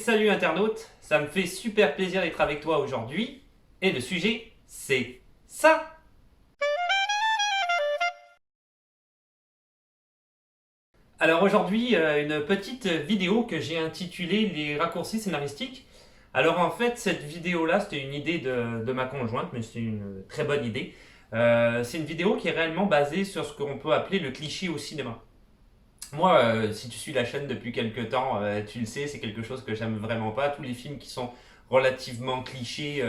salut internaute, ça me fait super plaisir d'être avec toi aujourd'hui. Et le sujet, c'est ça. Alors aujourd'hui, une petite vidéo que j'ai intitulée Les raccourcis scénaristiques. Alors en fait, cette vidéo-là, c'était une idée de ma conjointe, mais c'est une très bonne idée. C'est une vidéo qui est réellement basée sur ce qu'on peut appeler le cliché au cinéma. Moi, si tu suis la chaîne depuis quelques temps, tu le sais, c'est quelque chose que j'aime vraiment pas. Tous les films qui sont relativement clichés,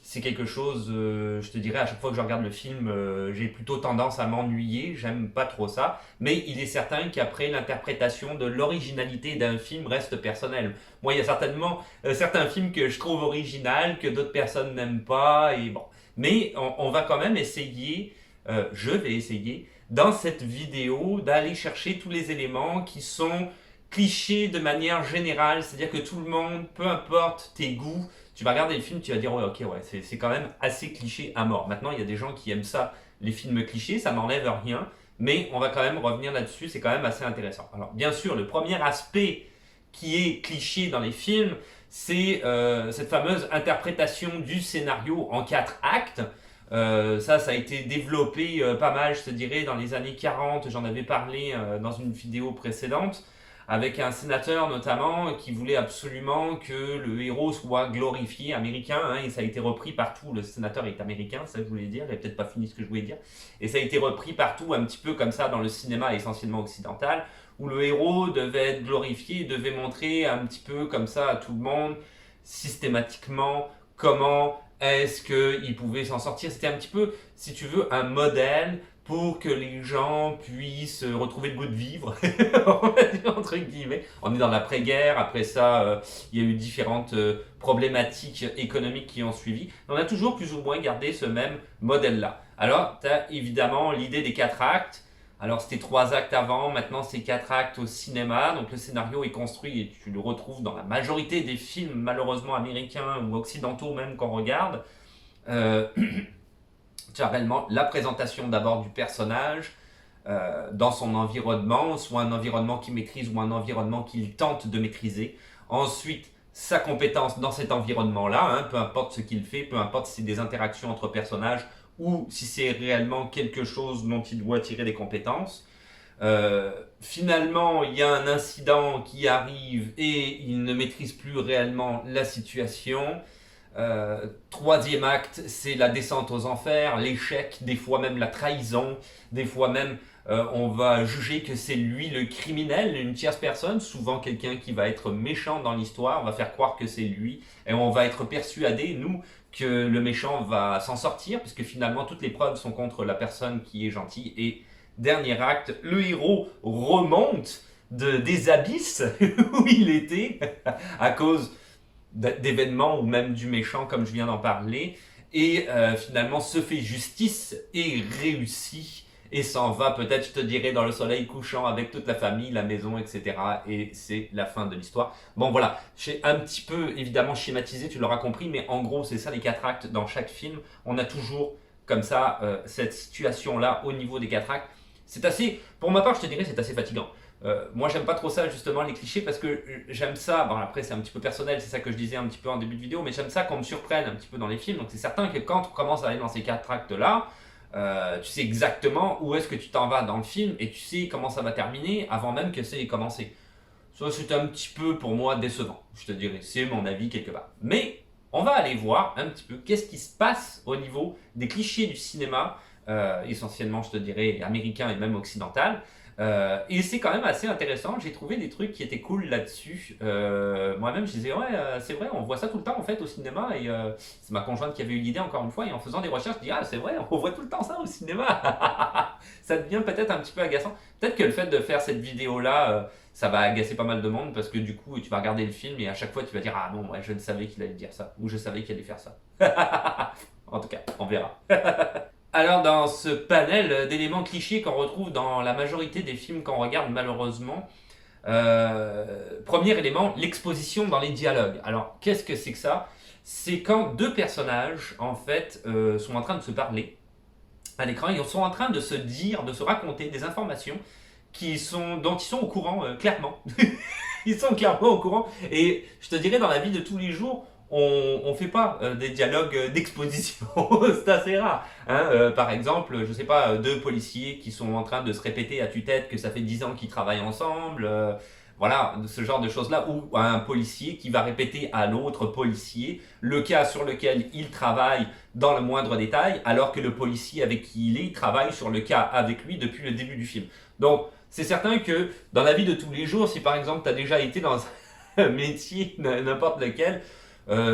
c'est quelque chose, je te dirais, à chaque fois que je regarde le film, j'ai plutôt tendance à m'ennuyer. J'aime pas trop ça. Mais il est certain qu'après, l'interprétation de l'originalité d'un film reste personnelle. Moi, il y a certainement certains films que je trouve originaux, que d'autres personnes n'aiment pas, et bon. Mais on va quand même essayer, je vais essayer dans cette vidéo d'aller chercher tous les éléments qui sont clichés de manière générale, c'est-à-dire que tout le monde, peu importe tes goûts, tu vas regarder le film, tu vas dire ouais, ok, ouais, c'est quand même assez cliché à mort. Maintenant, il y a des gens qui aiment ça, les films clichés, ça n'enlève rien, mais on va quand même revenir là-dessus, c'est quand même assez intéressant. Alors, bien sûr, le premier aspect qui est cliché dans les films, c'est cette fameuse interprétation du scénario en 4 actes. Ça a été développé pas mal, je te dirais, dans les années 40. J'en avais parlé dans une vidéo précédente, avec un sénateur notamment qui voulait absolument que le héros soit glorifié, américain, hein, et ça a été repris partout. Le sénateur est américain, ça je voulais dire, j'ai peut-être pas fini ce que je voulais dire. Et ça a été repris partout, un petit peu comme ça, dans le cinéma essentiellement occidental, où le héros devait être glorifié, devait montrer un petit peu comme ça à tout le monde, systématiquement, comment est-ce qu'il pouvait s'en sortir. C'était un petit peu, si tu veux, un modèle pour que les gens puissent retrouver le goût de vivre, on va dire entre guillemets. On est dans l'après-guerre, après ça, il y a eu différentes problématiques économiques qui ont suivi. On a toujours plus ou moins gardé ce même modèle-là. Alors, tu as évidemment l'idée des 4 actes. Alors, c'était 3 actes avant, maintenant c'est 4 actes au cinéma. Donc, le scénario est construit et tu le retrouves dans la majorité des films, malheureusement américains ou occidentaux même qu'on regarde. Euh, Tu as réellement la présentation d'abord du personnage dans son environnement, soit un environnement qu'il maîtrise ou un environnement qu'il tente de maîtriser. Ensuite, sa compétence dans cet environnement-là, hein, peu importe ce qu'il fait, peu importe si c'est des interactions entre personnages ou si c'est réellement quelque chose dont il doit tirer des compétences. Finalement, il y a un incident qui arrive et il ne maîtrise plus réellement la situation. Troisième acte, c'est la descente aux enfers, l'échec, des fois même la trahison, des fois même on va juger que c'est lui le criminel, une tierce personne, souvent quelqu'un qui va être méchant dans l'histoire, on va faire croire que c'est lui, et on va être persuadé, nous, que le méchant va s'en sortir, puisque finalement toutes les preuves sont contre la personne qui est gentille, et dernier acte, le héros remonte des abysses où il était à cause d'événements ou même du méchant comme je viens d'en parler et finalement se fait justice et réussit et s'en va peut-être je te dirais dans le soleil couchant avec toute la famille, la maison, etc. Et c'est la fin de l'histoire. Bon voilà, j'ai un petit peu évidemment schématisé, tu l'auras compris, mais en gros c'est ça les 4 actes dans chaque film. On a toujours comme ça cette situation là au niveau des 4 actes. C'est assez, pour ma part je te dirais c'est assez fatigant. Moi, j'aime pas trop ça, justement, les clichés, parce que j'aime ça. Bon, après, c'est un petit peu personnel, c'est ça que je disais un petit peu en début de vidéo, mais j'aime ça qu'on me surprenne un petit peu dans les films. Donc, c'est certain que quand on commence à aller dans ces 4 actes-là, tu sais exactement où est-ce que tu t'en vas dans le film et tu sais comment ça va terminer avant même que ça ait commencé. Ça, c'est un petit peu pour moi décevant, je te dirais. C'est mon avis quelque part. Mais on va aller voir un petit peu qu'est-ce qui se passe au niveau des clichés du cinéma, essentiellement, je te dirais, américain et même occidental. Et c'est quand même assez intéressant. J'ai trouvé des trucs qui étaient cool là-dessus. Moi-même, je disais, ouais, c'est vrai, on voit ça tout le temps en fait au cinéma. Et c'est ma conjointe qui avait eu l'idée encore une fois. Et en faisant des recherches, je dis, ah, c'est vrai, on voit tout le temps ça au cinéma. Ça devient peut-être un petit peu agaçant. Peut-être que le fait de faire cette vidéo-là, ça va agacer pas mal de monde parce que du coup, tu vas regarder le film et à chaque fois, tu vas dire, ah non, ouais, je ne savais qu'il allait dire ça. Ou je savais qu'il allait faire ça. En tout cas, on verra. Alors, dans ce panel d'éléments clichés qu'on retrouve dans la majorité des films qu'on regarde, malheureusement, premier élément, l'exposition dans les dialogues. Alors, qu'est-ce que c'est que ça? C'est quand deux personnages, en fait, sont en train de se parler à l'écran, ils sont en train de se dire, de se raconter des informations dont ils sont au courant clairement. Ils sont clairement au courant. Et je te dirais, dans la vie de tous les jours, on fait pas des dialogues d'exposition. C'est assez rare. Hein. Par exemple, je sais pas, deux policiers qui sont en train de se répéter à tue-tête que ça fait 10 ans qu'ils travaillent ensemble. Voilà, ce genre de choses-là, ou un policier qui va répéter à l'autre policier le cas sur lequel il travaille dans le moindre détail, alors que le policier avec qui il travaille sur le cas avec lui depuis le début du film. Donc, c'est certain que dans la vie de tous les jours, si par exemple tu as déjà été dans un métier, n'importe lequel,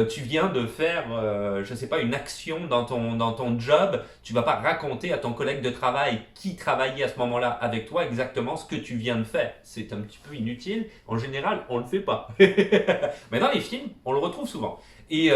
tu viens de faire, je sais pas, une action dans ton job, tu vas pas raconter à ton collègue de travail qui travaillait à ce moment-là avec toi exactement ce que tu viens de faire. C'est un petit peu inutile. En général, on le fait pas. Mais dans les films, on le retrouve souvent. Et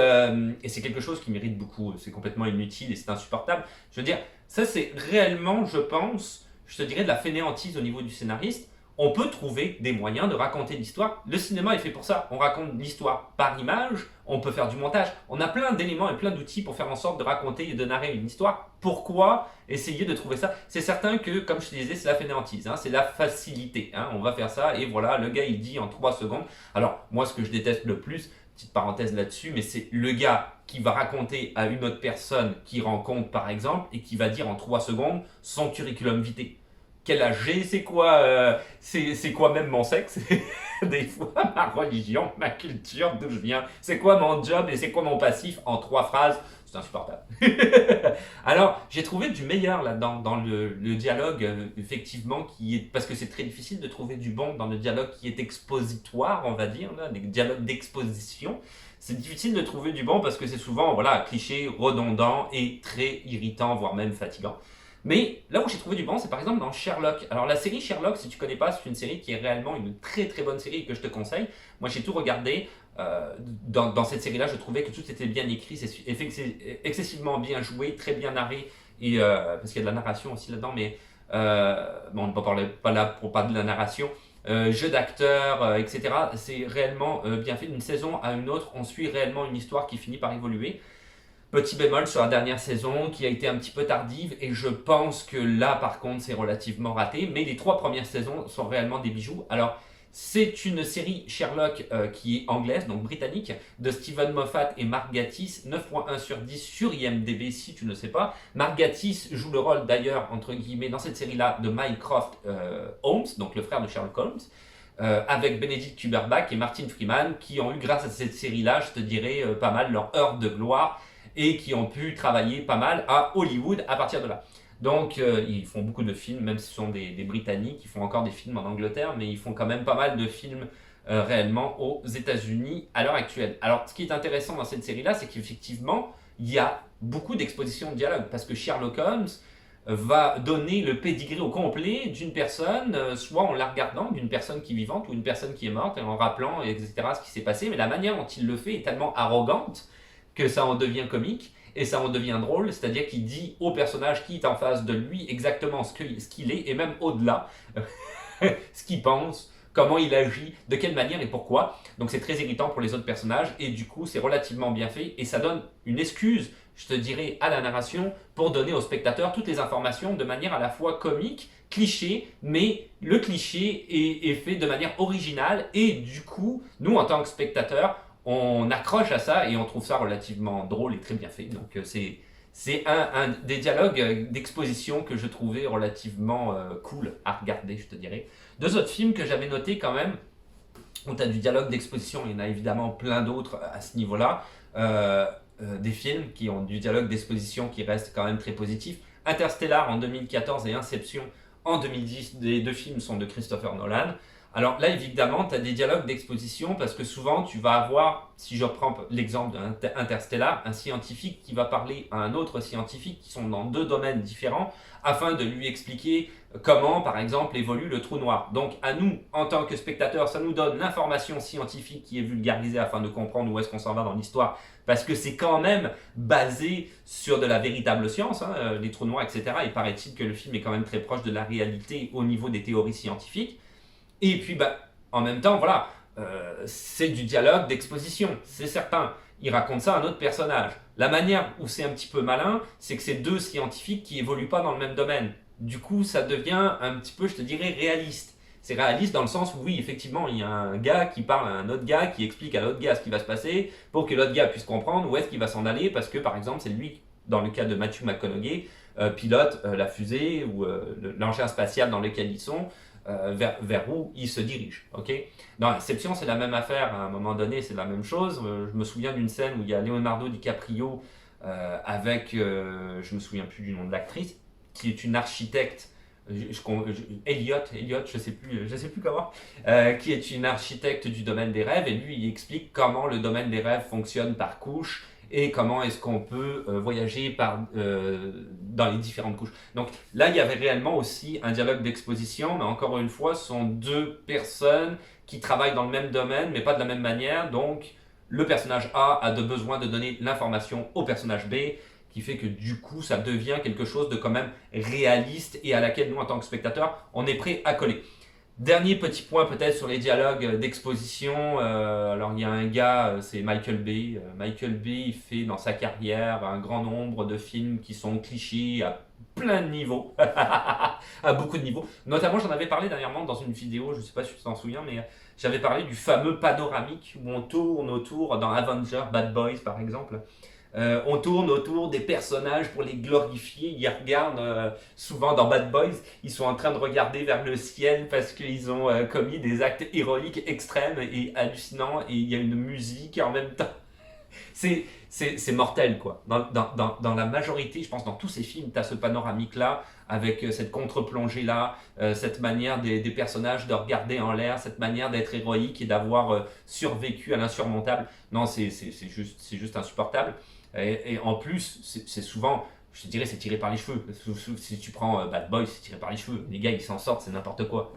c'est quelque chose qui mérite beaucoup. C'est complètement inutile et c'est insupportable. Je veux dire, ça c'est réellement, je pense, je te dirais de la fainéantise au niveau du scénariste. On peut trouver des moyens de raconter l'histoire. Le cinéma est fait pour ça. On raconte l'histoire par image, on peut faire du montage. On a plein d'éléments et plein d'outils pour faire en sorte de raconter et de narrer une histoire. Pourquoi essayer de trouver ça? C'est certain que, comme je te disais, c'est la fainéantise, hein, c'est la facilité. Hein. On va faire ça et voilà, le gars il dit en 3 secondes. Alors, moi ce que je déteste le plus, petite parenthèse là-dessus, mais c'est le gars qui va raconter à une autre personne qu'il rencontre par exemple et qui va dire en 3 secondes son curriculum vitae. Quel âge j'ai, c'est quoi même mon sexe, des fois ma religion, ma culture, d'où je viens, c'est quoi mon job et c'est quoi mon passif en 3 phrases, c'est insupportable. Alors j'ai trouvé du meilleur là-dedans, dans le dialogue effectivement qui est, parce que c'est très difficile de trouver du bon dans le dialogue qui est expositoire, on va dire, là, des dialogues d'exposition. C'est difficile de trouver du bon parce que c'est souvent voilà, cliché, redondant et très irritant, voire même fatigant. Mais là où j'ai trouvé du bon, c'est par exemple dans Sherlock. Alors la série Sherlock, si tu connais pas, c'est une série qui est réellement une très très bonne série et que je te conseille. Moi j'ai tout regardé. Dans cette série-là, je trouvais que tout était bien écrit, c'est excessivement bien joué, très bien narré, et, parce qu'il y a de la narration aussi là-dedans, mais bon, on ne parle pas là pour parler de la narration. Jeu d'acteurs, etc. C'est réellement bien fait. D'une saison à une autre, on suit réellement une histoire qui finit par évoluer. Petit bémol sur la dernière saison qui a été un petit peu tardive et je pense que là par contre c'est relativement raté, mais les 3 premières saisons sont réellement des bijoux. Alors c'est une série Sherlock qui est anglaise, donc britannique, de Steven Moffat et Mark Gatiss, 9.1 sur 10 sur IMDb si tu ne sais pas. Mark Gatiss joue le rôle d'ailleurs entre guillemets dans cette série-là de Mycroft Holmes, donc le frère de Sherlock Holmes. Avec Benedict Cumberbatch et Martin Freeman qui ont eu grâce à cette série-là, je te dirais, pas mal leur heure de gloire et qui ont pu travailler pas mal à Hollywood à partir de là. Donc ils font beaucoup de films, même si ce sont des Britanniques, ils font encore des films en Angleterre, mais ils font quand même pas mal de films réellement aux États-Unis à l'heure actuelle. Alors ce qui est intéressant dans cette série-là, c'est qu'effectivement, il y a beaucoup d'expositions de dialogue, parce que Sherlock Holmes va donner le pédigré au complet d'une personne, soit en la regardant, d'une personne qui est vivante ou une personne qui est morte, et en rappelant, etc., ce qui s'est passé, mais la manière dont il le fait est tellement arrogante que ça en devient comique et ça en devient drôle, c'est-à-dire qu'il dit au personnage qui est en face de lui exactement ce qu'il est et même au-delà, ce qu'il pense, comment il agit, de quelle manière et pourquoi. Donc c'est très irritant pour les autres personnages et du coup c'est relativement bien fait et ça donne une excuse, je te dirais, à la narration pour donner au spectateur toutes les informations de manière à la fois comique, cliché, mais le cliché est fait de manière originale et du coup, nous en tant que spectateurs, on accroche à ça et on trouve ça relativement drôle et très bien fait. Donc c'est un des dialogues d'exposition que je trouvais relativement cool à regarder, je te dirais. 2 autres films que j'avais notés quand même, où tu as du dialogue d'exposition, il y en a évidemment plein d'autres à ce niveau-là. Des films qui ont du dialogue d'exposition qui reste quand même très positif. Interstellar en 2014 et Inception en 2010, les 2 films sont de Christopher Nolan. Alors là, évidemment, tu as des dialogues d'exposition parce que souvent, tu vas avoir, si je reprends l'exemple d'Interstellar, un scientifique qui va parler à un autre scientifique qui sont dans 2 domaines différents afin de lui expliquer comment, par exemple, évolue le trou noir. Donc, à nous, en tant que spectateurs, ça nous donne l'information scientifique qui est vulgarisée afin de comprendre où est-ce qu'on s'en va dans l'histoire parce que c'est quand même basé sur de la véritable science, hein, les trous noirs, etc. Et paraît-il que le film est quand même très proche de la réalité au niveau des théories scientifiques. Et puis, en même temps, voilà, c'est du dialogue d'exposition, c'est certain. Il raconte ça à un autre personnage. La manière où c'est un petit peu malin, c'est que c'est 2 scientifiques qui évoluent pas dans le même domaine. Du coup, ça devient un petit peu, je te dirais, réaliste. C'est réaliste dans le sens où oui, effectivement, il y a un gars qui parle à un autre gars, qui explique à l'autre gars ce qui va se passer pour que l'autre gars puisse comprendre où est-ce qu'il va s'en aller parce que par exemple, c'est lui, dans le cas de Matthew McConaughey, pilote la fusée ou l'engin spatial dans lequel ils sont. Vers où ils se dirigent. Okay, dans Inception, c'est la même affaire. À un moment donné, c'est la même chose. Je me souviens d'une scène où il y a Leonardo DiCaprio avec, je me souviens plus du nom de l'actrice, qui est une architecte. Elliot, je sais plus comment, qui est une architecte du domaine des rêves, et lui, il explique comment le domaine des rêves fonctionne par couches et comment est-ce qu'on peut voyager dans les différentes couches. Donc là, il y avait réellement aussi un dialogue d'exposition, mais encore une fois, ce sont deux personnes qui travaillent dans le même domaine, mais pas de la même manière. Donc le personnage A a besoin de donner l'information au personnage B, qui fait que du coup, ça devient quelque chose de quand même réaliste et à laquelle nous, en tant que spectateurs, on est prêt à coller. Dernier petit point peut-être sur les dialogues d'exposition. Alors il y a un gars, c'est Michael Bay. Michael Bay, il fait dans sa carrière un grand nombre de films qui sont clichés à plein de niveaux, à beaucoup de niveaux. Notamment, j'en avais parlé dernièrement dans une vidéo, je ne sais pas si tu t'en souviens, mais j'avais parlé du fameux panoramique où on tourne autour, dans Avengers, Bad Boys par exemple. On tourne autour des personnages pour les glorifier. Ils regardent souvent dans Bad Boys, ils sont en train de regarder vers le ciel parce qu'ils ont commis des actes héroïques extrêmes et hallucinants, et il y a une musique en même temps. C'est mortel quoi. Dans la majorité, je pense dans tous ces films, tu as ce panoramique là, avec cette contre-plongée là, cette manière des personnages de regarder en l'air, cette manière d'être héroïque et d'avoir survécu à l'insurmontable. Non, c'est juste insupportable. Et en plus, c'est souvent, je te dirais, c'est tiré par les cheveux. Si tu prends Bad Boy, c'est tiré par les cheveux. Les gars, ils s'en sortent, c'est n'importe quoi.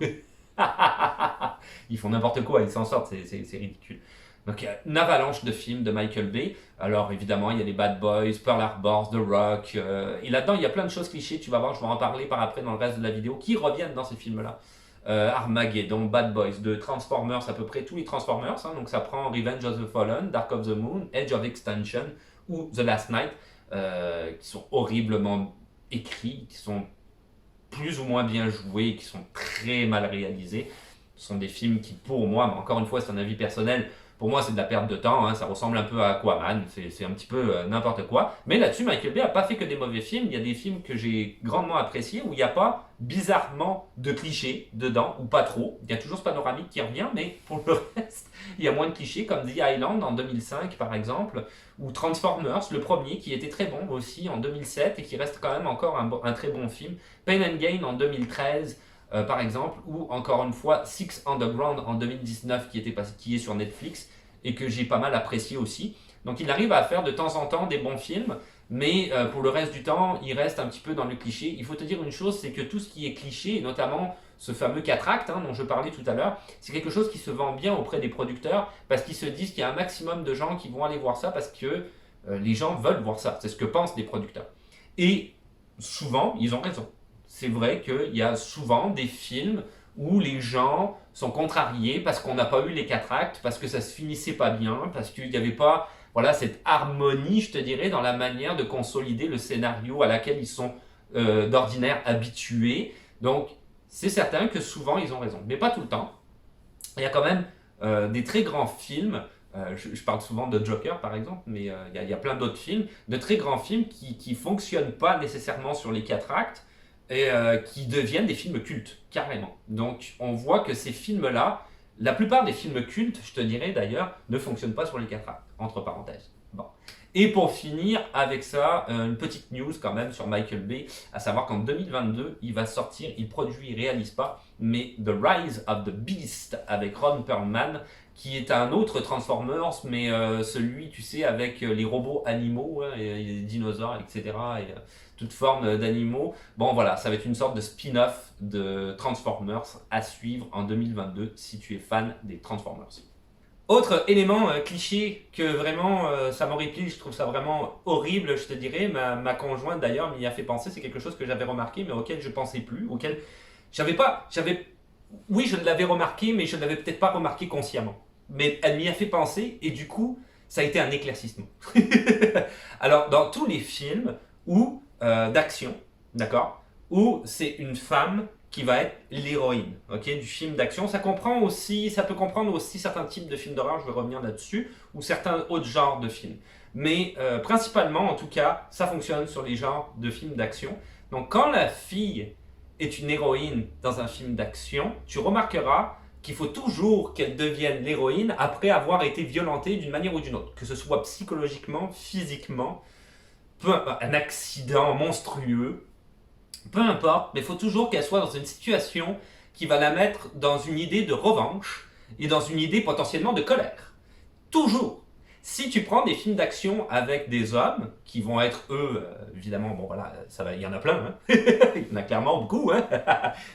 Ils font n'importe quoi, ils s'en sortent, c'est ridicule. Donc il y a une avalanche de films de Michael Bay. Alors évidemment, il y a les Bad Boys, Pearl Harbor, The Rock. Et là-dedans, il y a plein de choses clichés, tu vas voir, je vais en parler par après dans le reste de la vidéo, qui reviennent dans ces films-là. Armageddon, Bad Boys, de Transformers, à peu près tous les Transformers. Hein, donc ça prend Revenge of the Fallen, Dark of the Moon, Edge of Extinction ou The Last Night, qui sont horriblement écrits, qui sont plus ou moins bien joués, qui sont très mal réalisés. Ce sont des films qui, pour moi, mais encore une fois, c'est un avis personnel, pour moi, c'est de la perte de temps, hein, ça ressemble un peu à Aquaman, c'est un petit peu n'importe quoi. Mais là-dessus, Michael Bay n'a pas fait que des mauvais films, il y a des films que j'ai grandement appréciés, où il n'y a pas, bizarrement, de clichés dedans, ou pas trop. Il y a toujours ce panoramique qui revient, mais pour le reste, il y a moins de clichés, comme The Island en 2005, par exemple, ou Transformers, le premier, qui était très bon aussi en 2007, et qui reste quand même encore un très bon film. Pain and Gain en 2013, par exemple, ou encore une fois Six Underground en 2019 qui est sur Netflix et que j'ai pas mal apprécié aussi. Donc il arrive à faire de temps en temps des bons films, mais pour le reste du temps, il reste un petit peu dans le cliché. Il faut te dire une chose, c'est que tout ce qui est cliché, et notamment ce fameux 4 actes dont je parlais tout à l'heure, c'est quelque chose qui se vend bien auprès des producteurs parce qu'ils se disent qu'il y a un maximum de gens qui vont aller voir ça parce que les gens veulent voir ça. C'est ce que pensent les producteurs. Et souvent, ils ont raison. C'est vrai qu'il y a souvent des films où les gens sont contrariés parce qu'on n'a pas eu les 4 actes, parce que ça se finissait pas bien, parce qu'il n'y avait pas cette harmonie, je te dirais, dans la manière de consolider le scénario à laquelle ils sont d'ordinaire habitués. Donc, c'est certain que souvent, ils ont raison, mais pas tout le temps. Il y a quand même des très grands films. Je parle souvent de Joker par exemple, mais il y a plein d'autres films, de très grands films qui ne fonctionnent pas nécessairement sur les 4 actes, et qui deviennent des films cultes, carrément. Donc on voit que ces films-là, la plupart des films cultes, je te dirais d'ailleurs, ne fonctionnent pas sur les 4 actes, entre parenthèses. Bon. Et pour finir avec ça, une petite news quand même sur Michael Bay, à savoir qu'en 2022, il va sortir, il produit, il réalise pas, mais The Rise of the Beast avec Ron Perlman, qui est un autre Transformers, mais celui, tu sais, avec les robots animaux, hein, et les dinosaures, etc., et toute forme d'animaux. Bon, voilà, ça va être une sorte de spin-off de Transformers à suivre en 2022, si tu es fan des Transformers. Autre élément cliché que vraiment ça m'horripile, je trouve ça vraiment horrible, je te dirais. Ma conjointe d'ailleurs m'y a fait penser, c'est quelque chose que j'avais remarqué, mais auquel je pensais plus, auquel oui, je l'avais remarqué, mais je ne l'avais peut-être pas remarqué consciemment. Mais elle m'y a fait penser, et du coup, ça a été un éclaircissement. Alors, dans tous les films d'action, d'accord, où c'est une femme qui va être l'héroïne, ok, du film d'action. Ça peut comprendre aussi certains types de films d'horreur, je vais revenir là-dessus, ou certains autres genres de films. Mais principalement, en tout cas, ça fonctionne sur les genres de films d'action. Donc quand la fille est une héroïne dans un film d'action, tu remarqueras qu'il faut toujours qu'elle devienne l'héroïne après avoir été violentée d'une manière ou d'une autre, que ce soit psychologiquement, physiquement, un accident monstrueux, peu importe, mais il faut toujours qu'elle soit dans une situation qui va la mettre dans une idée de revanche et dans une idée potentiellement de colère. Toujours. Si tu prends des films d'action avec des hommes qui vont être eux, évidemment, bon voilà, il y en a plein, hein. Il y en a clairement beaucoup, hein.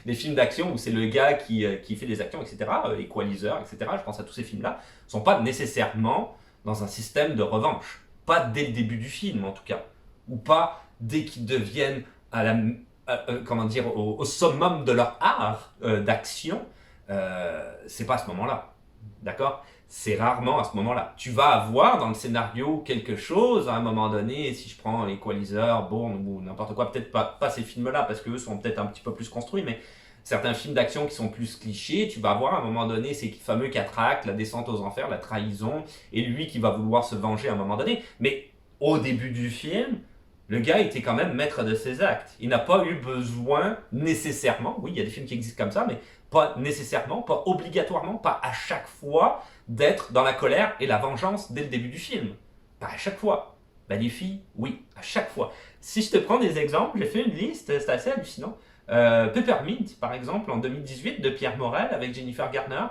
Des films d'action où c'est le gars qui fait des actions, etc., Equalizer, etc., je pense à tous ces films-là, ne sont pas nécessairement dans un système de revanche. Pas dès le début du film, en tout cas. Ou pas dès qu'ils deviennent comment dire, au summum de leur art d'action, c'est pas à ce moment-là. D'accord? C'est rarement à ce moment-là. Tu vas avoir dans le scénario quelque chose à un moment donné, si je prends Equalizer, Bourne ou n'importe quoi, peut-être pas ces films-là parce qu'eux sont peut-être un petit peu plus construits, mais certains films d'action qui sont plus clichés, tu vas avoir à un moment donné ces fameux 4 actes, la descente aux enfers, la trahison, et lui qui va vouloir se venger à un moment donné. Mais au début du film, le gars était quand même maître de ses actes. Il n'a pas eu besoin nécessairement, oui, il y a des films qui existent comme ça, mais pas nécessairement, pas obligatoirement, pas à chaque fois d'être dans la colère et la vengeance dès le début du film. Pas à chaque fois. Ben, les filles, oui, à chaque fois. Si je te prends des exemples, j'ai fait une liste, c'est assez hallucinant. Peppermint, par exemple, en 2018, de Pierre Morel avec Jennifer Garner.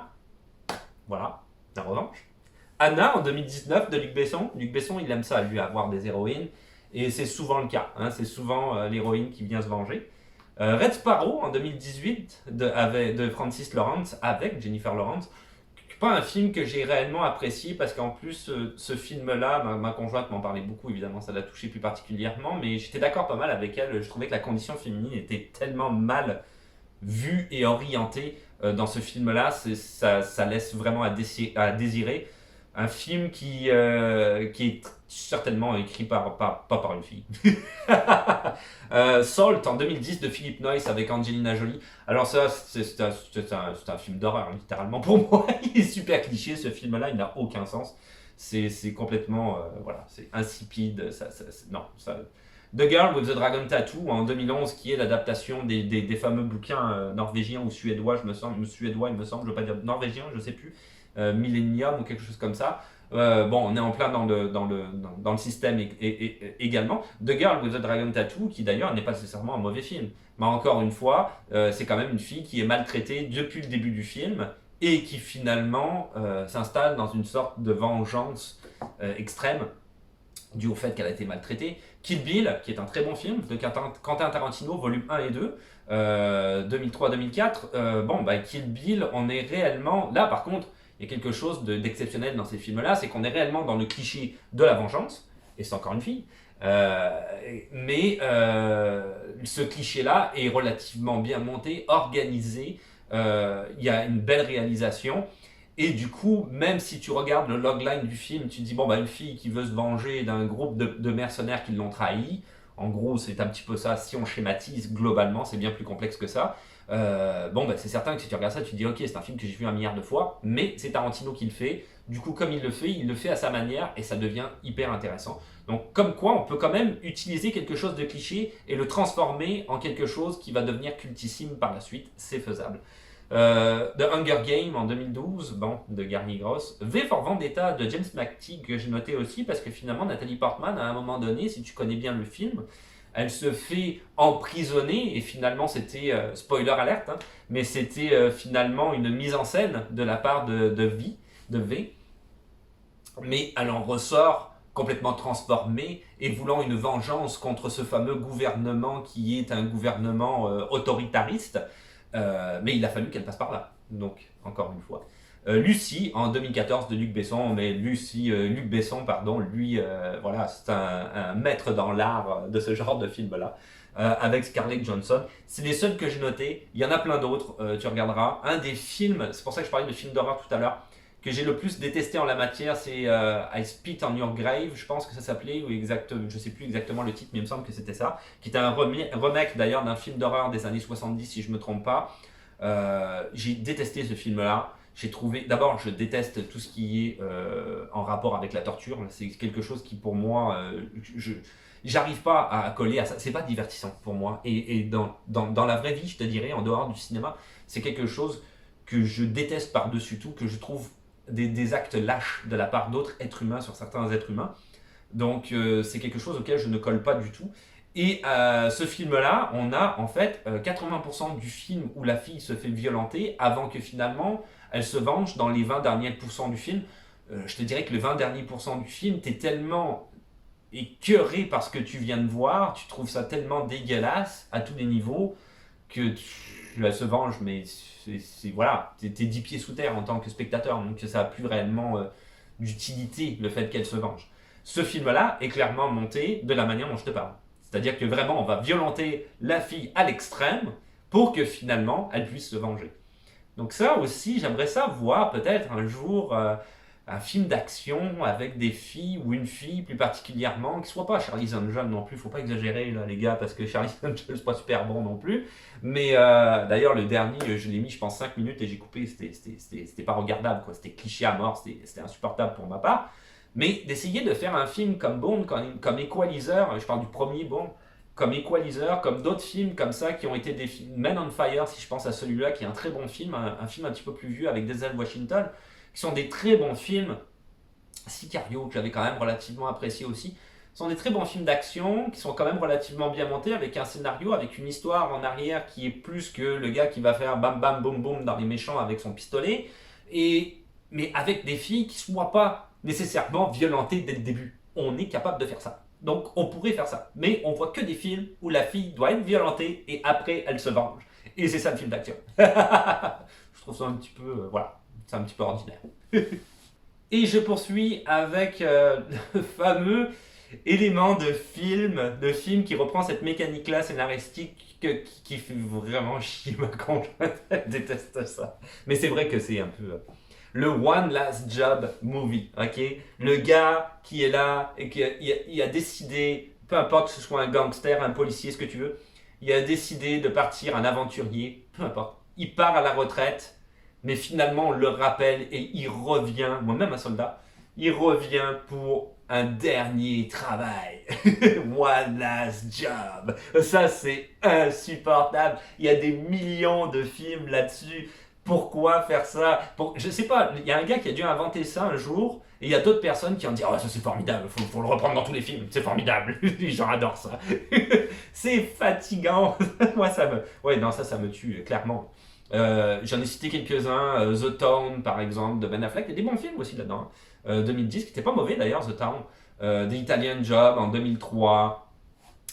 Voilà, la revanche. Anna, en 2019, de Luc Besson. Luc Besson, il aime ça, lui, avoir des héroïnes. Et c'est souvent le cas. Hein, c'est souvent l'héroïne qui vient se venger. Red Sparrow, en 2018, de Francis Lawrence avec Jennifer Lawrence. Pas un film que j'ai réellement apprécié parce qu'en plus, ce film-là, ma conjointe m'en parlait beaucoup, évidemment, ça l'a touché plus particulièrement, mais j'étais d'accord pas mal avec elle. Je trouvais que la condition féminine était tellement mal vue et orientée dans ce film-là, ça laisse vraiment à désirer. Un film qui est certainement écrit pas par une fille. Salt en 2010 de Philip Noyce avec Angelina Jolie. Alors ça, c'est un film d'horreur, littéralement. Pour moi, il est super cliché, ce film-là, il n'a aucun sens. C'est complètement, voilà, c'est insipide. Non, ça... The Girl with the Dragon Tattoo en 2011, qui est l'adaptation des fameux bouquins norvégiens ou suédois, il me semble, je ne veux pas dire norvégien, je ne sais plus, Millennium ou quelque chose comme ça. Bon, on est en plein dans le système également. The Girl with the Dragon Tattoo, qui d'ailleurs n'est pas nécessairement un mauvais film. Mais encore une fois, c'est quand même une fille qui est maltraitée depuis le début du film et qui finalement s'installe dans une sorte de vengeance extrême dû au fait qu'elle a été maltraitée. Kill Bill, qui est un très bon film de Quentin Tarantino, volume 1 et 2, 2003-2004. Bon, bah, Kill Bill, on est réellement... Là, par contre, il y a quelque chose d'exceptionnel dans ces films-là, c'est qu'on est réellement dans le cliché de la vengeance, et c'est encore une fille, mais ce cliché-là est relativement bien monté, organisé, il y a une belle réalisation, et du coup, même si tu regardes le logline du film, tu te dis, bon, bah, une fille qui veut se venger d'un groupe de mercenaires qui l'ont trahi, en gros, c'est un petit peu ça, si on schématise globalement, c'est bien plus complexe que ça. Bon, bah, c'est certain que si tu regardes ça, tu te dis, ok, c'est un film que j'ai vu 1 milliard de fois, mais c'est Tarantino qui le fait. Du coup, comme il le fait à sa manière, et ça devient hyper intéressant. Donc, comme quoi, on peut quand même utiliser quelque chose de cliché et le transformer en quelque chose qui va devenir cultissime par la suite. C'est faisable. The Hunger Games en 2012, bon, de Gary Gross. V for Vendetta de James McTeague, que j'ai noté aussi, parce que finalement, Nathalie Portman, à un moment donné, si tu connais bien le film, elle se fait emprisonner, et finalement, c'était, spoiler alerte, hein, mais c'était finalement une mise en scène de la part de V, mais elle en ressort complètement transformée et voulant une vengeance contre ce fameux gouvernement qui est un gouvernement autoritariste. Mais il a fallu qu'elle passe par là. Donc, encore une fois. Lucie, en 2014, de Luc Besson. Mais Luc Besson, pardon, lui, voilà, c'est un maître dans l'art de ce genre de film-là. Avec Scarlett Johansson. C'est les seuls que j'ai notés. Il y en a plein d'autres, tu regarderas. Un des films, c'est pour ça que je parlais de films d'horreur tout à l'heure, que j'ai le plus détesté en la matière, c'est I Spit on Your Grave, je pense que ça s'appelait, ou exact, je sais plus exactement le titre, mais il me semble que c'était ça, qui était un remake d'ailleurs d'un film d'horreur des années 70, si je me trompe pas. J'ai détesté ce film-là. J'ai trouvé, d'abord, je déteste tout ce qui est en rapport avec la torture. C'est quelque chose qui, pour moi, j'arrive pas à coller à ça. C'est pas divertissant pour moi. Et dans la vraie vie, je te dirais, en dehors du cinéma, c'est quelque chose que je déteste par-dessus tout, que je trouve des actes lâches de la part d'autres êtres humains sur certains êtres humains. Donc c'est quelque chose auquel je ne colle pas du tout. Et ce film-là, on a en fait 80% du film où la fille se fait violenter avant que finalement elle se venge dans les 20 derniers pourcents du film. Je te dirais que les 20 derniers pourcents du film, t'es tellement écœuré par ce que tu viens de voir, tu trouves ça tellement dégueulasse à tous les niveaux que elle se venge, mais voilà, t'es 10 pieds sous terre en tant que spectateur, donc ça n'a plus réellement d'utilité le fait qu'elle se venge. Ce film-là est clairement monté de la manière dont je te parle. C'est-à-dire que vraiment, on va violenter la fille à l'extrême pour que finalement, elle puisse se venger. Donc ça aussi, j'aimerais ça voir peut-être un jour un film d'action avec des filles ou une fille plus particulièrement, qui soit pas Charlie's Angel non plus, faut pas exagérer là les gars, parce que Charlie's Angel c'est pas super bon non plus. Mais d'ailleurs le dernier, je l'ai mis je pense 5 minutes et j'ai coupé, c'était pas regardable, quoi. C'était cliché à mort, c'était insupportable pour ma part. Mais d'essayer de faire un film comme Bond, comme Equalizer, je parle du premier Bond, comme Equalizer, comme d'autres films comme ça qui ont été des films, Men on Fire, si je pense à celui-là, qui est un très bon film, un film un petit peu plus vieux avec Denzel Washington, qui sont des très bons films. Sicario, que j'avais quand même relativement apprécié aussi, sont des très bons films d'action qui sont quand même relativement bien montés, avec un scénario, avec une histoire en arrière qui est plus que le gars qui va faire bam bam boum boum dans les méchants avec son pistolet, mais avec des filles qui ne soient pas nécessairement violentées dès le début. On est capable de faire ça. Donc on pourrait faire ça. Mais on voit que des films où la fille doit être violentée et après elle se venge. Et c'est ça le film d'action. Je trouve ça un petit peu, voilà, c'est un petit peu ordinaire. Et je poursuis avec le fameux élément de film qui reprend cette mécanique-là scénaristique qui fait vraiment chier ma conjointe. Elle déteste ça. Mais c'est vrai que c'est un peu le One Last Job movie, ok? Le gars qui est là et qui il a décidé, peu importe que ce soit un gangster, un policier, ce que tu veux, il a décidé de partir, un aventurier, peu importe. Il part à la retraite, mais finalement on le rappelle et il revient, moi-même un soldat, il revient pour un dernier travail. One last job. Ça c'est insupportable. Il y a des millions de films là-dessus. Pourquoi faire ça? Je sais pas, il y a un gars qui a dû inventer ça un jour, et il y a d'autres personnes qui ont dit « Oh, ça c'est formidable, faut le reprendre dans tous les films, c'est formidable, les gens adorent ça. » C'est fatigant. Moi ça me... Ouais, non, ça me tue, clairement. J'en ai cité quelques-uns, The Town par exemple, de Ben Affleck, il y a des bons films aussi là-dedans. 2010, qui n'était pas mauvais d'ailleurs, The Town. The Italian Job en 2003.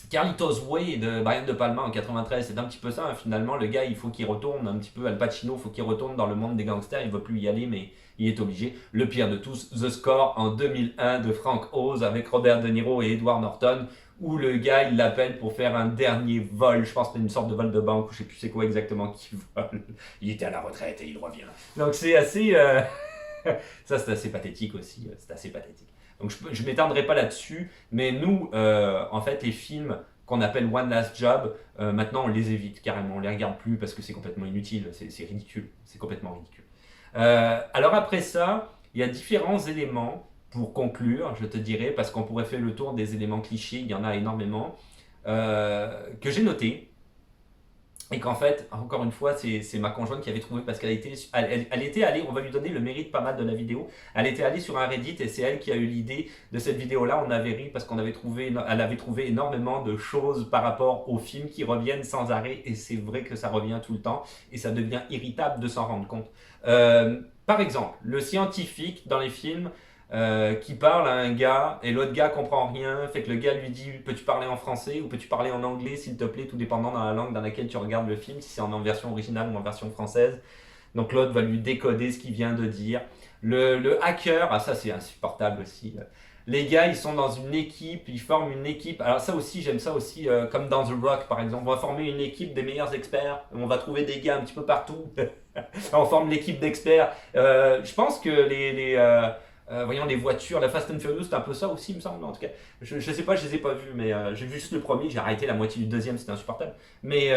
Carlitos Way de Brian De Palma en 93, c'est un petit peu ça, hein. Finalement le gars il faut qu'il retourne un petit peu, Al Pacino il faut qu'il retourne dans le monde des gangsters, il ne veut plus y aller mais il est obligé. Le pire de tous, The Score en 2001 de Frank Oz avec Robert De Niro et Edward Norton, où le gars il l'appelle pour faire un dernier vol, je pense que c'était une sorte de vol de banque, ou je sais plus c'est quoi exactement qu'il vole. Il était à la retraite et il revient. Donc c'est assez... ça c'est assez pathétique aussi, c'est assez pathétique. Donc je ne m'étendrai pas là-dessus, mais nous, en fait, les films qu'on appelle One Last Job, maintenant on les évite carrément, on les regarde plus parce que c'est complètement inutile, c'est ridicule, c'est complètement ridicule. Alors après ça, il y a différents éléments pour conclure, je te dirais, parce qu'on pourrait faire le tour des éléments clichés, il y en a énormément, que j'ai notés. Et qu'en fait, encore une fois, c'est ma conjointe qui avait trouvé parce qu'elle était allée, on va lui donner le mérite pas mal de la vidéo, elle était allée sur un Reddit et c'est elle qui a eu l'idée de cette vidéo-là. On avait ri parce elle avait trouvé énormément de choses par rapport aux films qui reviennent sans arrêt et c'est vrai que ça revient tout le temps et ça devient irritable de s'en rendre compte. Par exemple, le scientifique dans les films qui parle à un gars et l'autre gars comprend rien, fait que le gars lui dit peux-tu parler en français ou peux-tu parler en anglais s'il te plaît, tout dépendant dans la langue dans laquelle tu regardes le film, si c'est en version originale ou en version française. Donc l'autre va lui décoder ce qu'il vient de dire. Le hacker, ah ça c'est insupportable aussi. les gars, ils sont dans une équipe, ils forment une équipe. Alors ça aussi, j'aime ça aussi, comme dans The Rock par exemple. On va former une équipe des meilleurs experts. On va trouver des gars un petit peu partout. On forme l'équipe d'experts. Je pense que voyons, les voitures, la Fast and Furious, c'est un peu ça aussi, il me semble. En tout cas, je sais pas, je les ai pas vus, mais j'ai vu juste le premier. J'ai arrêté la moitié du deuxième, c'était insupportable. Mais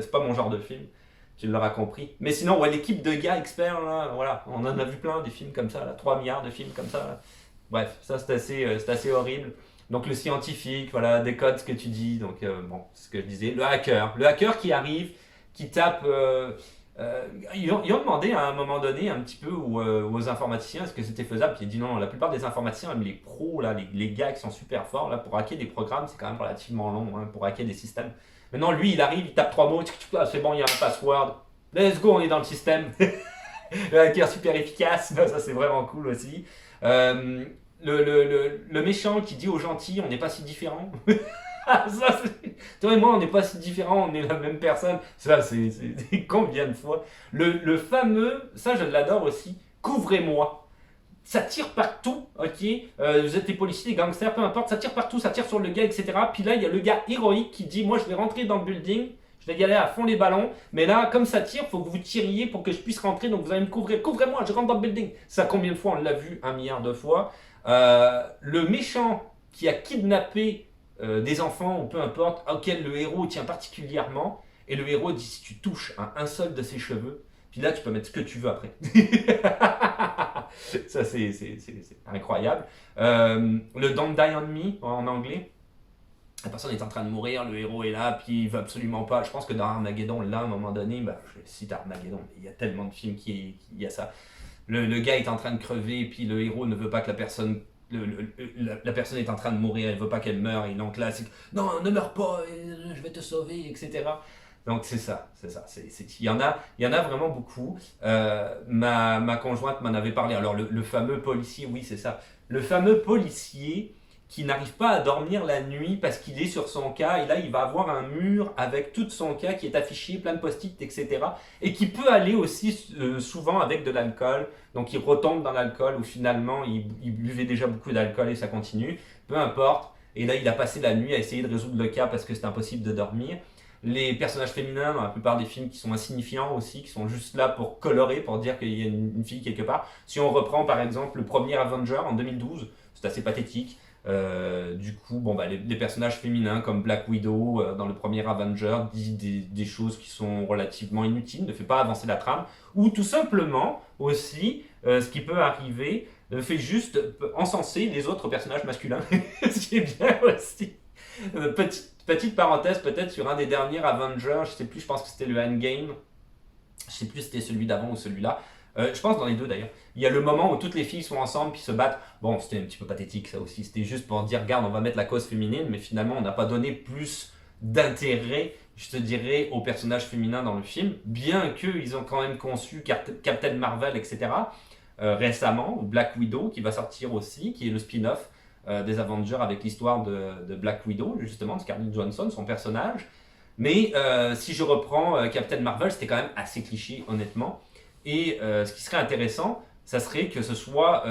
c'est pas mon genre de film. Tu l'auras compris. Mais sinon, ouais, l'équipe de gars experts, là, voilà, on en a vu plein des films comme ça, là, 3 milliards de films comme ça. Là. Bref, ça c'est assez horrible. Donc le scientifique, voilà, décode ce que tu dis. Donc bon, c'est ce que je disais. Le hacker qui arrive, qui tape. Ils ont demandé à un moment donné un petit peu aux informaticiens est-ce que c'était faisable. Puis il a dit non, la plupart des informaticiens, même les pros, là, les gars qui sont super forts, là, pour hacker des programmes, c'est quand même relativement long hein, pour hacker des systèmes. Maintenant, lui, il arrive, il tape 3 mots, c'est bon, il y a un password. Let's go, on est dans le système. Le hacker super efficace, ça c'est vraiment cool aussi. Euh, le méchant qui dit au gentil, on n'est pas si différents. Ça, toi et moi, on n'est pas si différents, on est la même personne. Ça, c'est combien de fois le fameux, ça je l'adore aussi, couvrez-moi. Ça tire partout, ok. Vous êtes des policiers, des gangsters, peu importe, ça tire partout, ça tire sur le gars, etc. Puis là, il y a le gars héroïque qui dit, moi je vais rentrer dans le building, je vais y aller à fond les ballons, mais là, comme ça tire, il faut que vous tiriez pour que je puisse rentrer, donc vous allez me couvrir. Couvrez-moi, je rentre dans le building. Ça, combien de fois on l'a vu? 1 milliard de fois. Le méchant qui a kidnappé des enfants, ou peu importe, auquel le héros tient particulièrement, et le héros dit, si tu touches à un seul de ses cheveux, puis là, tu peux mettre ce que tu veux après. Ça, c'est incroyable. Le Don't Die on Me, en anglais. La personne est en train de mourir, le héros est là, puis il veut absolument pas. Je pense que dans Armageddon, là, à un moment donné, bah, je cite Armageddon, mais il y a tellement de films qui y a ça. Le gars est en train de crever, puis le héros ne veut pas que la personne. La personne est en train de mourir, elle veut pas qu'elle meure, et donc là, c'est non, ne meurs pas, je vais te sauver, etc. Donc c'est ça, c'est ça. Il y en a vraiment beaucoup. Ma conjointe m'en avait parlé. Alors le fameux policier, oui c'est ça. Le fameux policier qui n'arrive pas à dormir la nuit parce qu'il est sur son cas et là il va avoir un mur avec tout son cas qui est affiché, plein de post-it, etc. Et qui peut aller aussi souvent avec de l'alcool. Donc il retombe dans l'alcool ou finalement il buvait déjà beaucoup d'alcool et ça continue. Peu importe. Et là il a passé la nuit à essayer de résoudre le cas parce que c'est impossible de dormir. Les personnages féminins dans la plupart des films qui sont insignifiants aussi, qui sont juste là pour colorer, pour dire qu'il y a une fille quelque part. Si on reprend par exemple le premier Avenger en 2012, c'est assez pathétique. Du coup, bon, bah, les personnages féminins comme Black Widow dans le premier Avenger disent des choses qui sont relativement inutiles, ne fait pas avancer la trame, ou tout simplement aussi, ce qui peut arriver, fait juste encenser les autres personnages masculins, ce qui est bien aussi. Petite parenthèse peut-être sur un des derniers Avengers, je sais plus, je pense que c'était le Endgame, je sais plus si c'était celui d'avant ou celui-là. Je pense dans les deux d'ailleurs. Il y a le moment où toutes les filles sont ensemble puis se battent. Bon, c'était un petit peu pathétique ça aussi. C'était juste pour dire, regarde, on va mettre la cause féminine, mais finalement on n'a pas donné plus d'intérêt, je te dirais, aux personnages féminins dans le film, bien qu'ils ont quand même conçu Captain Marvel, etc. Récemment, ou Black Widow qui va sortir aussi, qui est le spin-off des Avengers avec l'histoire de Black Widow, justement, de Scarlett Johansson, son personnage. Mais si je reprends Captain Marvel, c'était quand même assez cliché, honnêtement. Et ce qui serait intéressant, ça serait que ce soit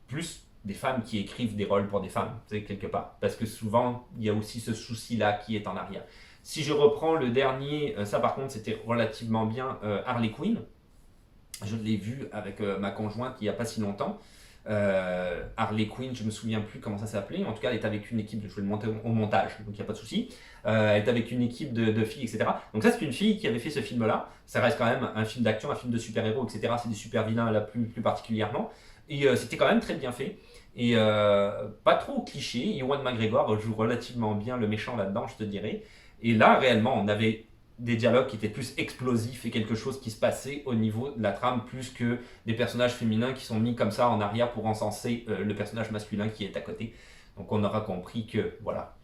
plus des femmes qui écrivent des rôles pour des femmes, quelque part. Parce que souvent, il y a aussi ce souci-là qui est en arrière. Si je reprends le dernier, ça par contre, c'était relativement bien, Harley Quinn. Je l'ai vu avec ma conjointe il n'y a pas si longtemps. Harley Quinn, je me souviens plus comment ça s'appelait. En tout cas, elle est avec une équipe, je vais le monter au montage, donc il n'y a pas de souci. Elle est avec une équipe de filles, etc. Donc ça, c'est une fille qui avait fait ce film-là. Ça reste quand même un film d'action, un film de super-héros, etc. C'est des super-vilains là plus particulièrement. Et c'était quand même très bien fait. Et pas trop cliché. Ewan McGregor joue relativement bien le méchant là-dedans, je te dirais. Et là, réellement, on avait des dialogues qui étaient plus explosifs et quelque chose qui se passait au niveau de la trame plus que des personnages féminins qui sont mis comme ça en arrière pour encenser le personnage masculin qui est à côté. Donc on aura compris que voilà,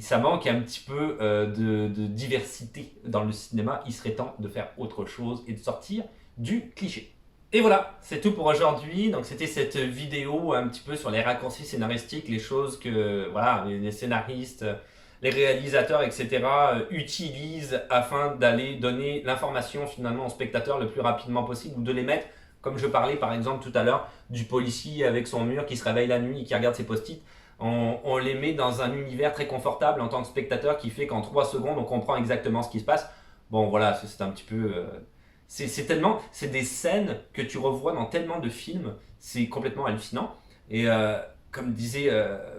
ça manque un petit peu de diversité dans le cinéma. Il serait temps de faire autre chose et de sortir du cliché. Et voilà, c'est tout pour aujourd'hui. Donc c'était cette vidéo un petit peu sur les raccourcis scénaristiques, les choses que voilà, les scénaristes, les réalisateurs, etc. Utilisent afin d'aller donner l'information finalement aux spectateurs le plus rapidement possible ou de les mettre Comme je parlais par exemple tout à l'heure du policier avec son mur qui se réveille la nuit et qui regarde ses post-it, on les met dans un univers très confortable en tant que spectateur qui fait qu'en 3 secondes on comprend exactement ce qui se passe. Bon voilà, c'est un petit peu... c'est des scènes que tu revois dans tellement de films, c'est complètement hallucinant. Et comme disait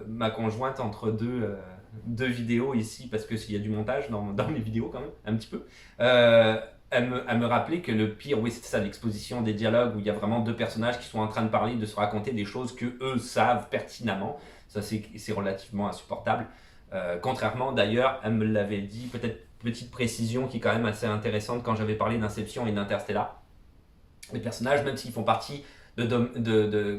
ma conjointe entre deux vidéos ici, parce qu'il y a du montage dans les vidéos quand même, un petit peu, elle me rappelait que le pire, oui c'est ça, l'exposition des dialogues où il y a vraiment deux personnages qui sont en train de parler, de se raconter des choses que eux savent pertinemment. Ça c'est relativement insupportable. Contrairement d'ailleurs, elle me l'avait dit, peut-être petite précision qui est quand même assez intéressante quand j'avais parlé d'Inception et d'Interstellar. Les personnages, même s'ils font partie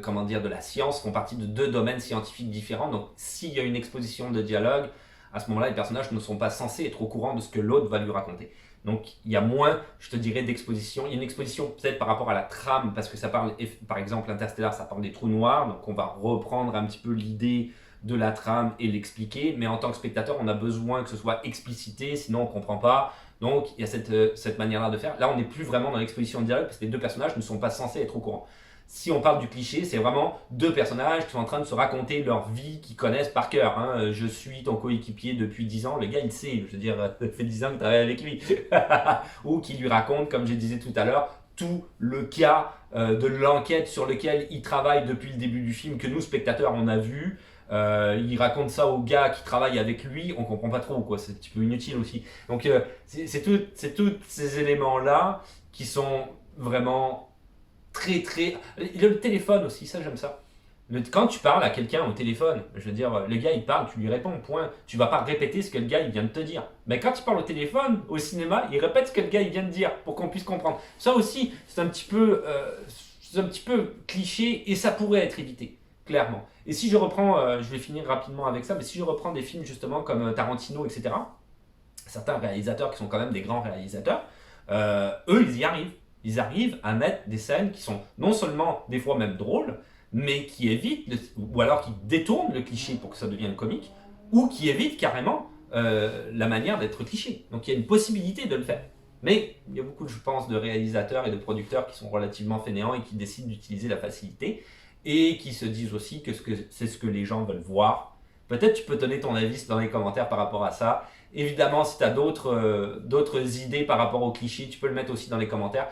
comment dire, de la science, font partie de deux domaines scientifiques différents. Donc s'il y a une exposition de dialogue, à ce moment-là, les personnages ne sont pas censés être au courant de ce que l'autre va lui raconter. Donc il y a moins, je te dirais, d'exposition. Il y a une exposition peut-être par rapport à la trame, parce que ça parle, par exemple, Interstellar, ça parle des trous noirs, donc on va reprendre un petit peu l'idée de la trame et l'expliquer, mais en tant que spectateur, on a besoin que ce soit explicité, sinon on ne comprend pas. Donc il y a cette manière-là de faire. Là, on n'est plus vraiment dans l'exposition de dialogue, parce que les deux personnages ne sont pas censés être au courant. Si on parle du cliché, c'est vraiment deux personnages qui sont en train de se raconter leur vie, qu'ils connaissent par cœur. Hein. Je suis ton coéquipier depuis 10 ans, le gars il sait, je veux dire, ça fait 10 ans que tu travailles avec lui. Ou qui lui raconte, comme je disais tout à l'heure, tout le cas de l'enquête sur lequel il travaille depuis le début du film, que nous, spectateurs, on a vu. Il raconte ça au gars qui travaille avec lui, on comprend pas trop, quoi. C'est un petit peu inutile aussi. Donc c'est tous ces éléments-là qui sont vraiment très... Le téléphone aussi, ça j'aime ça. Quand tu parles à quelqu'un au téléphone, je veux dire, le gars il parle, tu lui réponds, point. Tu vas pas répéter ce que le gars il vient de te dire. Mais quand tu parles au téléphone, au cinéma, il répète ce que le gars il vient de dire pour qu'on puisse comprendre. Ça aussi, c'est un petit peu cliché et ça pourrait être évité, clairement. Et si je reprends, je vais finir rapidement avec ça, mais si je reprends des films justement comme Tarantino, etc., certains réalisateurs qui sont quand même des grands réalisateurs, eux ils y arrivent. Ils arrivent à mettre des scènes qui sont non seulement des fois même drôles, mais qui évitent, ou alors qui détournent le cliché pour que ça devienne comique, ou qui évitent carrément la manière d'être cliché. Donc il y a une possibilité de le faire. Mais il y a beaucoup, je pense, de réalisateurs et de producteurs qui sont relativement fainéants et qui décident d'utiliser la facilité et qui se disent aussi que c'est ce que les gens veulent voir. Peut-être tu peux donner ton avis dans les commentaires par rapport à ça. Évidemment, si tu as d'autres idées par rapport au cliché, tu peux le mettre aussi dans les commentaires.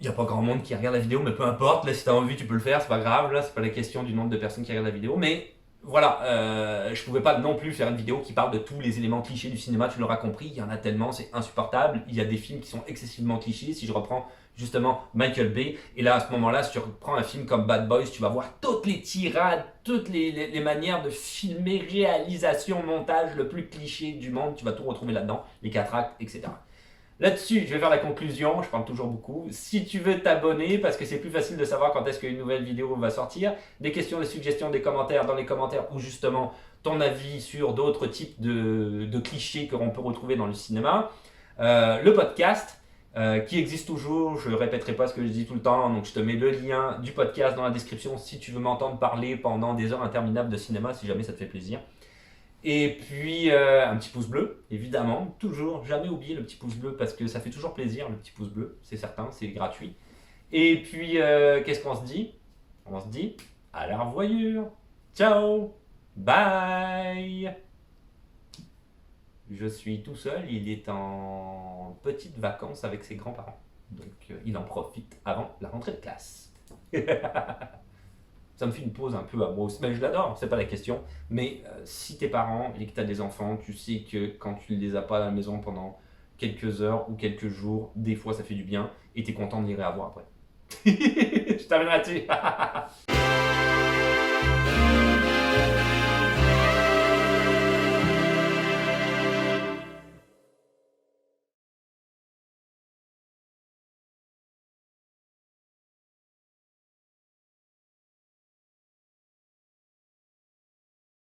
Il n'y a pas grand monde qui regarde la vidéo, mais peu importe, là si tu as envie tu peux le faire, c'est pas grave, là c'est pas la question du nombre de personnes qui regardent la vidéo, mais voilà, je pouvais pas non plus faire une vidéo qui parle de tous les éléments clichés du cinéma, tu l'auras compris, il y en a tellement, c'est insupportable, il y a des films qui sont excessivement clichés, si je reprends justement Michael Bay, et là à ce moment-là, si tu reprends un film comme Bad Boys, tu vas voir toutes les tirades, toutes les manières de filmer, réalisation, montage, le plus cliché du monde, tu vas tout retrouver là-dedans, les 4 actes, etc. Là-dessus, je vais faire la conclusion, je parle toujours beaucoup. Si tu veux t'abonner, parce que c'est plus facile de savoir quand est-ce qu'une nouvelle vidéo va sortir, des questions, des suggestions, des commentaires dans les commentaires, ou justement ton avis sur d'autres types de clichés que l'on peut retrouver dans le cinéma. Le podcast, qui existe toujours, je ne répéterai pas ce que je dis tout le temps, donc je te mets le lien du podcast dans la description si tu veux m'entendre parler pendant des heures interminables de cinéma, si jamais ça te fait plaisir. Et puis un petit pouce bleu, évidemment, toujours, jamais oublier le petit pouce bleu parce que ça fait toujours plaisir le petit pouce bleu, c'est certain, c'est gratuit. Et puis qu'est-ce qu'on se dit? On se dit à la revoyure, ciao, bye. Je suis tout seul, il est en petites vacances avec ses grands-parents, donc il en profite avant la rentrée de classe. Ça me fait une pause un peu à moi aussi, mais je l'adore, c'est pas la question. Mais si t'es parent et que t'as des enfants, tu sais que quand tu les as pas à la maison pendant quelques heures ou quelques jours, des fois ça fait du bien et t'es content de les réavoir après. Je t'amène là-dessus.